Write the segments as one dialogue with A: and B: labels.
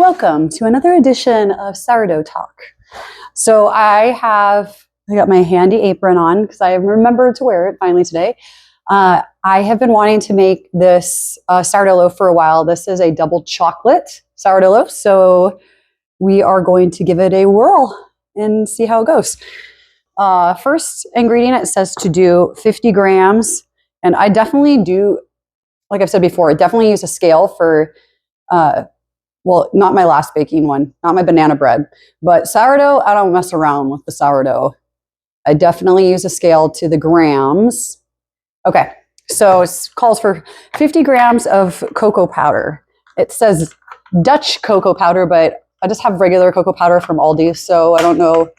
A: Welcome to another edition of Sourdough Talk. So I got my handy apron on because I remembered to wear it finally today. I have been wanting to make this sourdough loaf for a while. This is a double chocolate sourdough loaf, so we are going to give it a whirl and see how it goes. First ingredient, it says to do 50 grams, and I definitely do, like I've said before, I definitely use a scale for well, not my last baking one, not my banana bread, but sourdough, I don't mess around with the sourdough. I definitely use a scale to the grams. Okay, so it calls for 50 grams of cocoa powder. It says Dutch cocoa powder, but I just have regular cocoa powder from Aldi, so I don't know,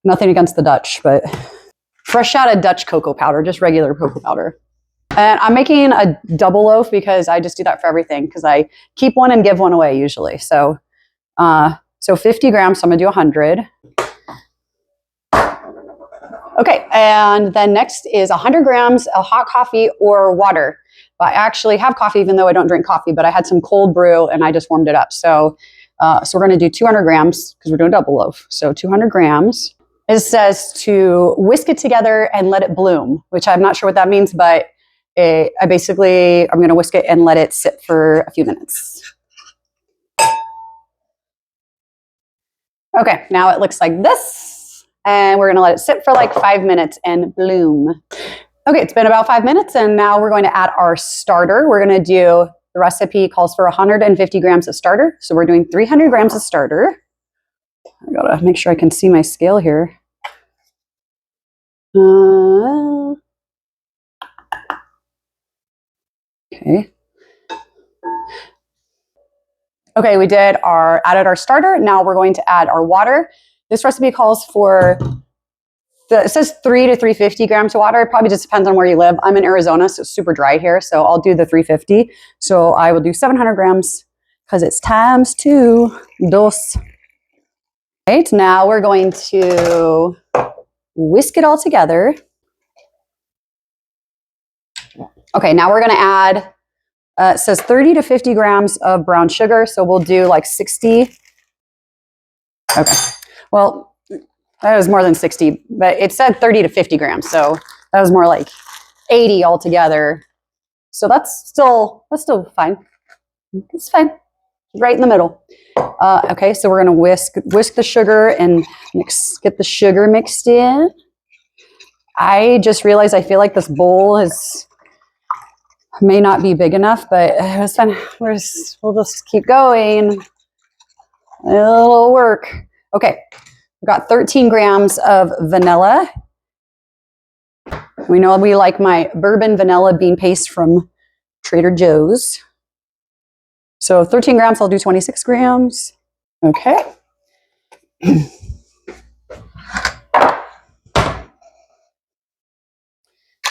A: nothing against the Dutch, but fresh out of Dutch cocoa powder, just regular cocoa powder. And I'm making a double loaf because I just do that for everything because I keep one and give one away usually. So 50 grams, so I'm gonna do 100. Okay, and then next is 100 grams of hot coffee or water. But I actually have coffee even though I don't drink coffee, but I had some cold brew and I just warmed it up. So we're gonna do 200 grams because we're doing a double loaf. So 200 grams. It says to whisk it together and let it bloom, which I'm not sure what that means, but I'm going to whisk it and let it sit for a few minutes. Okay, now it looks like this, and we're going to let it sit for like 5 minutes and bloom. Okay, it's been about 5 minutes, and now we're going to add our starter. We're going to do, the recipe calls for 150 grams of starter, so we're doing 300 grams of starter. I gotta make sure I can see my scale here. Okay, we added our starter. Now we're going to add our water. This recipe calls for, it says 3 to 350 grams of water. It probably just depends on where you live. I'm in Arizona, so it's super dry here, so I'll do the 350. So I will do 700 grams because it's times 2. Dos. Right, now we're going to whisk it all together. Okay, now we're gonna add, it says 30 to 50 grams of brown sugar, so we'll do like 60. Okay, well, that was more than 60, but it said 30 to 50 grams, so that was more like 80 altogether. So that's still fine. It's fine, right in the middle. Okay, so we're gonna whisk the sugar and get the sugar mixed in. I just realized I feel like this bowl may not be big enough, but it's fine. We'll just keep going. It'll work. Okay, we've got 13 grams of vanilla. We know we like my bourbon vanilla bean paste from Trader Joe's. So 13 grams, I'll do 26 grams. Okay.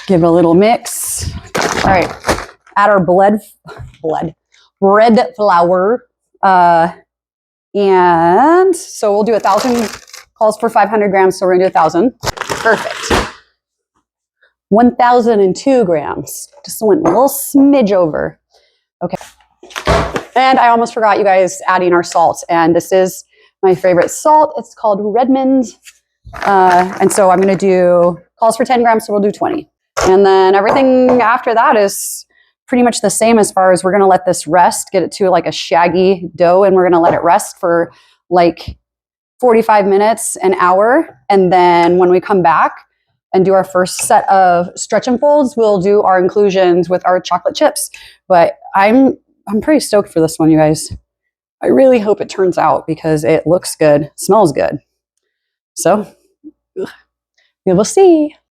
A: Give it a little mix. All right, add our bread flour. And so we'll do 1,000, calls for 500 grams, so we're gonna do 1,000. Perfect. 1,002 grams. Just went a little smidge over. Okay. And I almost forgot, you guys, adding our salt. And this is my favorite salt. It's called Redmond. And so I'm gonna do, calls for 10 grams, so we'll do 20. And then everything after that is pretty much the same as far as we're gonna let this rest, get it to like a shaggy dough, and we're gonna let it rest for like 45 minutes, an hour. And then when we come back and do our first set of stretch and folds, we'll do our inclusions with our chocolate chips. But I'm pretty stoked for this one, you guys. I really hope it turns out because it looks good, smells good. So we will see.